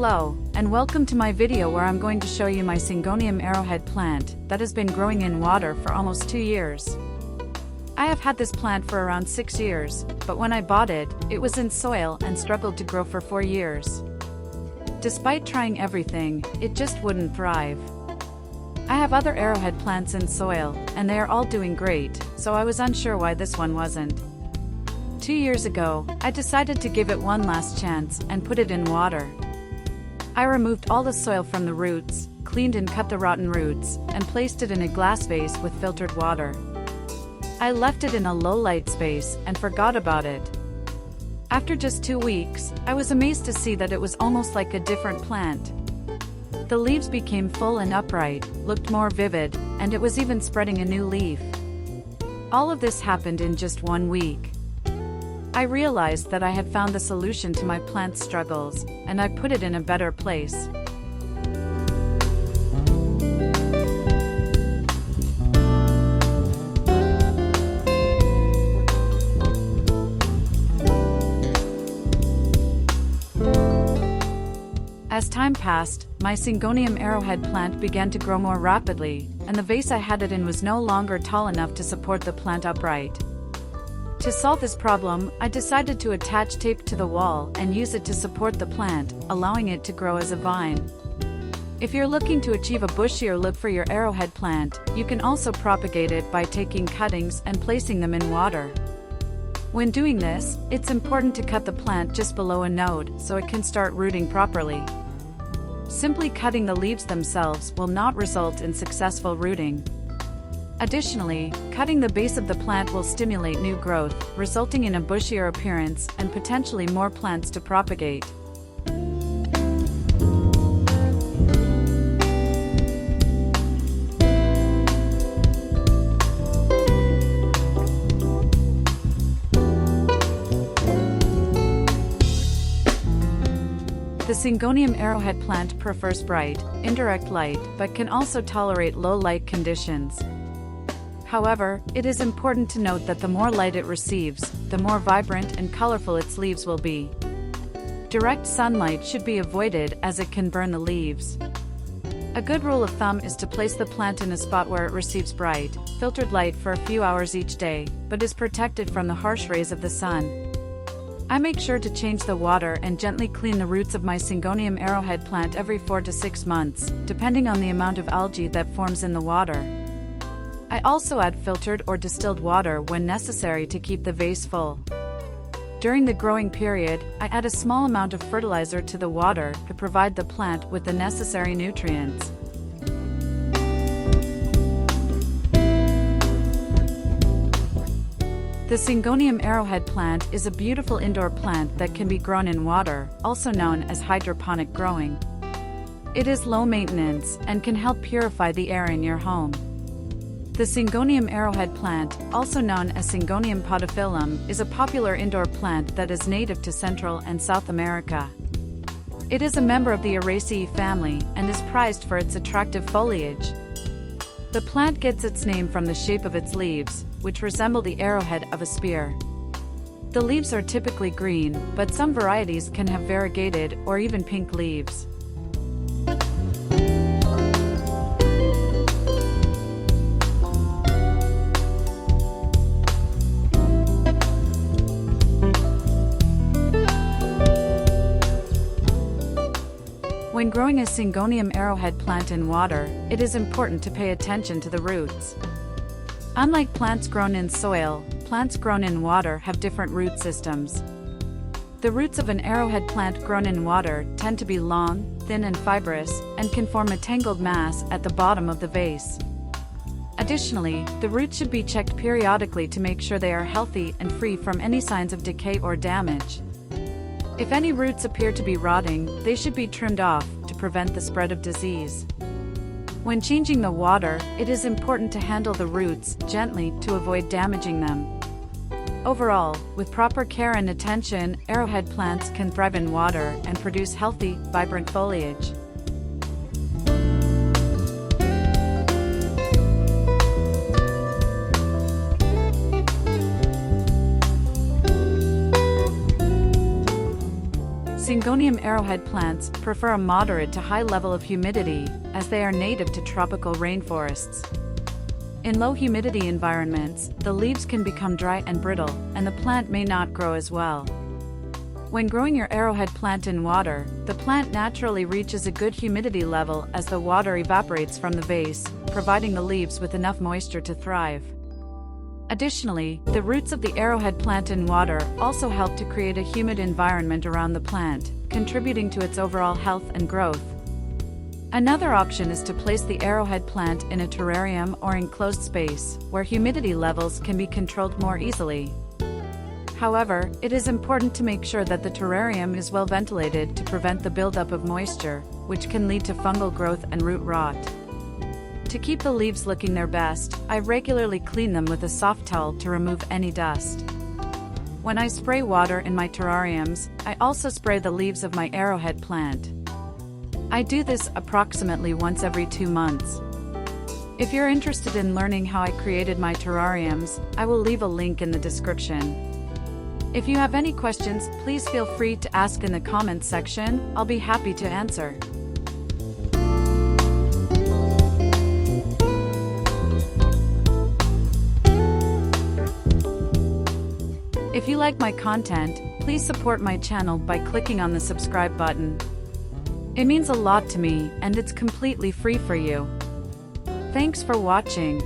Hello, and welcome to my video where I'm going to show you my Syngonium Arrowhead plant that has been growing in water for almost 2 years. I have had this plant for around 6 years, but when I bought it, it was in soil and struggled to grow for 4 years. Despite trying everything, it just wouldn't thrive. I have other arrowhead plants in soil, and they are all doing great, so I was unsure why this one wasn't. 2 years ago, I decided to give it one last chance and put it in water. I removed all the soil from the roots, cleaned and cut the rotten roots, and placed it in a glass vase with filtered water. I left it in a low-light space and forgot about it. After just 2 weeks, I was amazed to see that it was almost like a different plant. The leaves became full and upright, looked more vivid, and it was even spreading a new leaf. All of this happened in just 1 week. I realized that I had found the solution to my plant's struggles, and I put it in a better place. As time passed, my Syngonium Arrowhead plant began to grow more rapidly, and the vase I had it in was no longer tall enough to support the plant upright. To solve this problem, I decided to attach tape to the wall and use it to support the plant, allowing it to grow as a vine. If you're looking to achieve a bushier look for your arrowhead plant, you can also propagate it by taking cuttings and placing them in water. When doing this, it's important to cut the plant just below a node so it can start rooting properly. Simply cutting the leaves themselves will not result in successful rooting. Additionally, cutting the base of the plant will stimulate new growth, resulting in a bushier appearance and potentially more plants to propagate. The Syngonium Arrowhead plant prefers bright, indirect light, but can also tolerate low light conditions. However, it is important to note that the more light it receives, the more vibrant and colorful its leaves will be. Direct sunlight should be avoided as it can burn the leaves. A good rule of thumb is to place the plant in a spot where it receives bright, filtered light for a few hours each day, but is protected from the harsh rays of the sun. I make sure to change the water and gently clean the roots of my Syngonium Arrowhead plant every 4 to 6 months, depending on the amount of algae that forms in the water. I also add filtered or distilled water when necessary to keep the vase full. During the growing period, I add a small amount of fertilizer to the water to provide the plant with the necessary nutrients. The Syngonium Arrowhead plant is a beautiful indoor plant that can be grown in water, also known as hydroponic growing. It is low maintenance and can help purify the air in your home. The Syngonium Arrowhead plant, also known as Syngonium podophyllum, is a popular indoor plant that is native to Central and South America. It is a member of the Araceae family and is prized for its attractive foliage. The plant gets its name from the shape of its leaves, which resemble the arrowhead of a spear. The leaves are typically green, but some varieties can have variegated or even pink leaves. When growing a Syngonium Arrowhead plant in water, it is important to pay attention to the roots. Unlike plants grown in soil, plants grown in water have different root systems. The roots of an arrowhead plant grown in water tend to be long, thin and fibrous, and can form a tangled mass at the bottom of the vase. Additionally, the roots should be checked periodically to make sure they are healthy and free from any signs of decay or damage. If any roots appear to be rotting, they should be trimmed off to prevent the spread of disease. When changing the water, it is important to handle the roots gently to avoid damaging them. Overall, with proper care and attention, arrowhead plants can thrive in water and produce healthy, vibrant foliage. Syngonium arrowhead plants prefer a moderate to high level of humidity, as they are native to tropical rainforests. In low humidity environments, the leaves can become dry and brittle, and the plant may not grow as well. When growing your arrowhead plant in water, the plant naturally reaches a good humidity level as the water evaporates from the vase, providing the leaves with enough moisture to thrive. Additionally, the roots of the arrowhead plant in water also help to create a humid environment around the plant, contributing to its overall health and growth. Another option is to place the arrowhead plant in a terrarium or enclosed space, where humidity levels can be controlled more easily. However, it is important to make sure that the terrarium is well ventilated to prevent the buildup of moisture, which can lead to fungal growth and root rot. To keep the leaves looking their best, I regularly clean them with a soft towel to remove any dust. When I spray water in my terrariums, I also spray the leaves of my arrowhead plant. I do this approximately once every 2 months. If you're interested in learning how I created my terrariums, I will leave a link in the description. If you have any questions, please feel free to ask in the comments section. I'll be happy to answer. If you like my content, please support my channel by clicking on the subscribe button. It means a lot to me, and it's completely free for you. Thanks for watching.